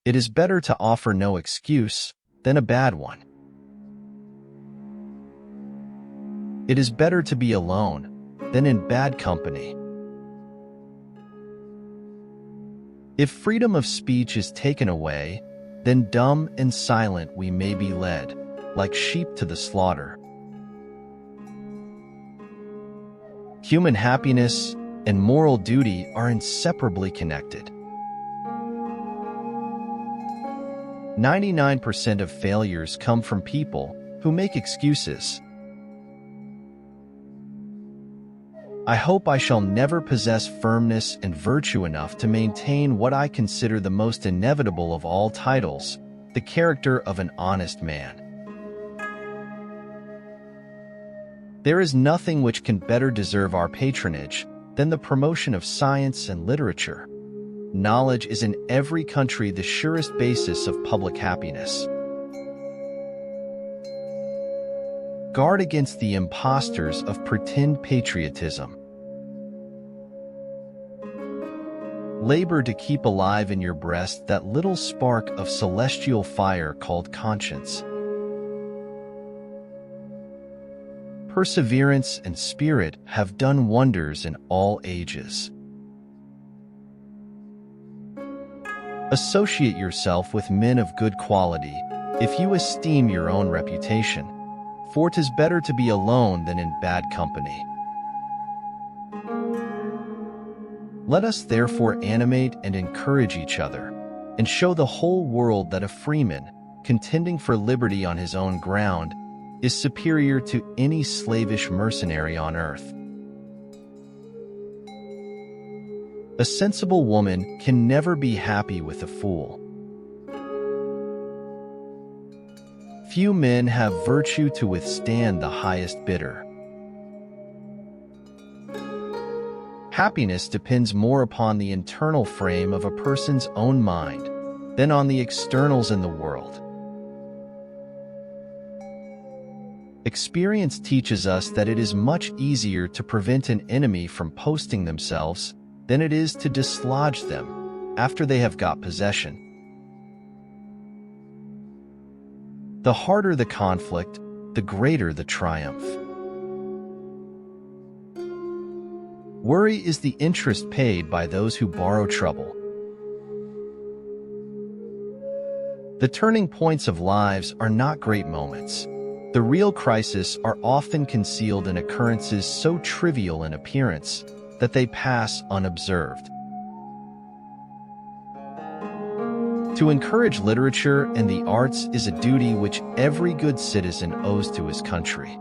It is better to offer no excuse than a bad one. It is better to be alone than in bad company. If freedom of speech is taken away, then dumb and silent we may be led, like sheep to the slaughter. Human happiness and moral duty are inseparably connected. 99% of failures come from people who make excuses. I hope I shall never possess firmness and virtue enough to maintain what I consider the most inevitable of all titles, the character of an honest man. There is nothing which can better deserve our patronage than the promotion of science and literature. Knowledge is in every country the surest basis of public happiness. Guard against the impostors of pretend patriotism. Labor to keep alive in your breast that little spark of celestial fire called conscience. Perseverance and spirit have done wonders in all ages. Associate yourself with men of good quality, if you esteem your own reputation, for 'tis better to be alone than in bad company. Let us therefore animate and encourage each other, and show the whole world that a freeman, contending for liberty on his own ground, is superior to any slavish mercenary on earth. A sensible woman can never be happy with a fool. Few men have virtue to withstand the highest bidder. Happiness depends more upon the internal frame of a person's own mind than on the externals in the world. Experience teaches us that it is much easier to prevent an enemy from posting themselves than it is to dislodge them after they have got possession. The harder the conflict, the greater the triumph. Worry is the interest paid by those who borrow trouble. The turning points of lives are not great moments. The real crises are often concealed in occurrences so trivial in appearance that they pass unobserved. To encourage literature and the arts is a duty which every good citizen owes to his country.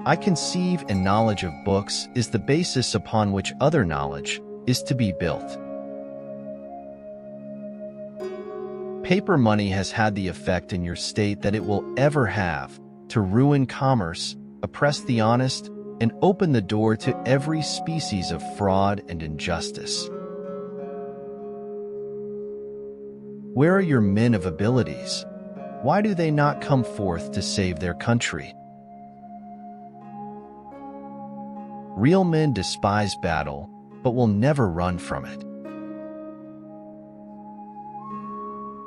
I conceive and knowledge of books is the basis upon which other knowledge is to be built. Paper money has had the effect in your state that it will ever have to ruin commerce, oppress the honest, and open the door to every species of fraud and injustice. Where are your men of abilities? Why do they not come forth to save their country? Real men despise battle, but will never run from it.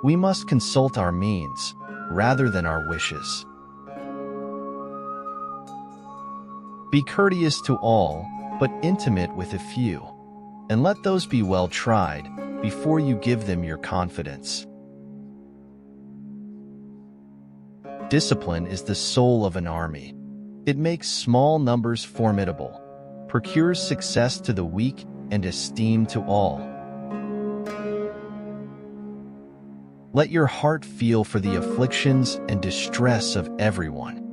We must consult our means rather than our wishes. Be courteous to all, but intimate with a few, and let those be well tried before you give them your confidence. Discipline is the soul of an army. It makes small numbers formidable, procures success to the weak and esteem to all. Let your heart feel for the afflictions and distress of everyone.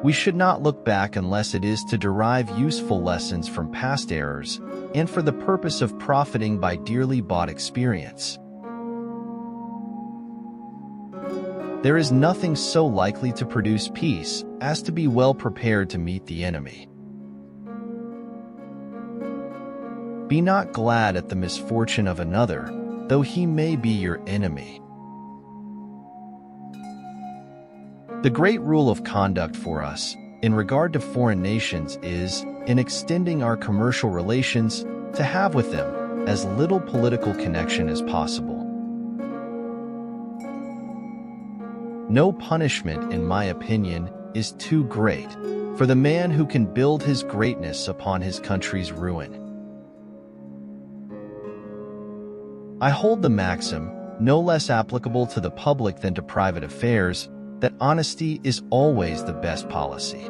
We should not look back unless it is to derive useful lessons from past errors and for the purpose of profiting by dearly bought experience. There is nothing so likely to produce peace as to be well prepared to meet the enemy. Be not glad at the misfortune of another, though he may be your enemy. The great rule of conduct for us in regard to foreign nations is, in extending our commercial relations, to have with them as little political connection as possible. No punishment, in my opinion, is too great for the man who can build his greatness upon his country's ruin. I hold the maxim, no less applicable to the public than to private affairs, that honesty is always the best policy.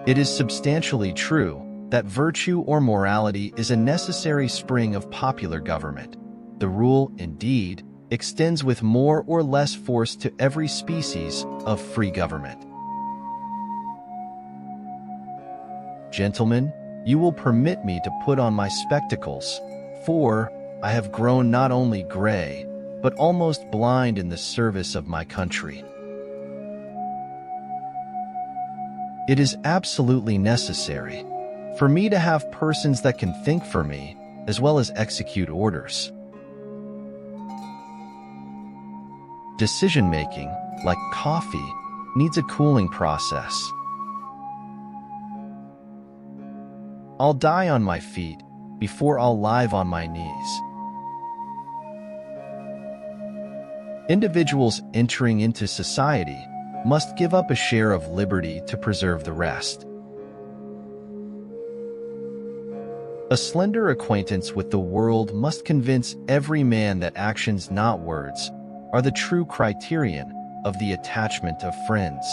It is substantially true that virtue or morality is a necessary spring of popular government. The rule, indeed, extends with more or less force to every species of free government. Gentlemen, you will permit me to put on my spectacles, for I have grown not only gray, but almost blind in the service of my country. It is absolutely necessary for me to have persons that can think for me, as well as execute orders. Decision-making, like coffee, needs a cooling process. I'll die on my feet before I'll live on my knees. Individuals entering into society must give up a share of liberty to preserve the rest. A slender acquaintance with the world must convince every man that actions, not words, are the true criterion of the attachment of friends.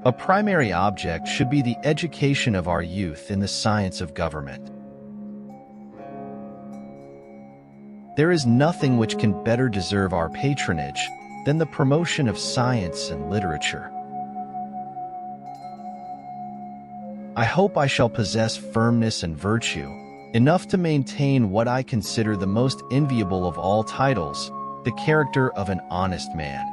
A primary object should be the education of our youth in the science of government. There is nothing which can better deserve our patronage than the promotion of science and literature. I hope I shall possess firmness and virtue, enough to maintain what I consider the most enviable of all titles, the character of an honest man.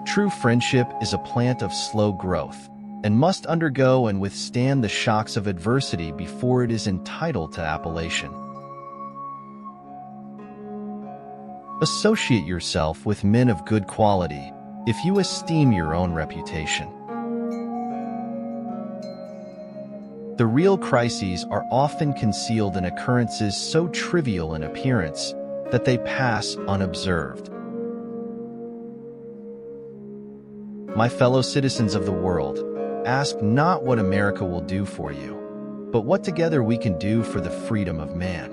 True friendship is a plant of slow growth, and must undergo and withstand the shocks of adversity before it is entitled to appellation. Associate yourself with men of good quality, if you esteem your own reputation. The real crises are often concealed in occurrences so trivial in appearance that they pass unobserved. My fellow citizens of the world, ask not what America will do for you, but what together we can do for the freedom of man.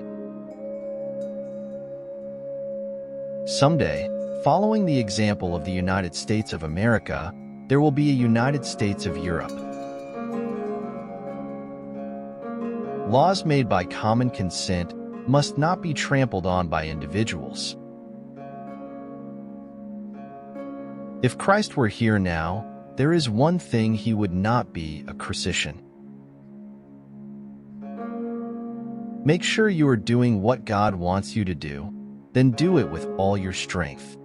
Someday, following the example of the United States of America, there will be a United States of Europe. Laws made by common consent must not be trampled on by individuals. If Christ were here now, there is one thing he would not be: a crucifixion. Make sure you are doing what God wants you to do, then do it with all your strength.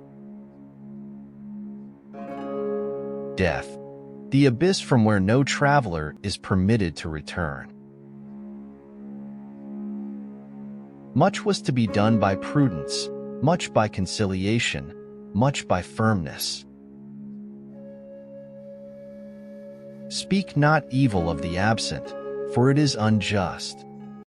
Death, the abyss from where no traveler is permitted to return. Much was to be done by prudence, much by conciliation, much by firmness. Speak not evil of the absent, for it is unjust.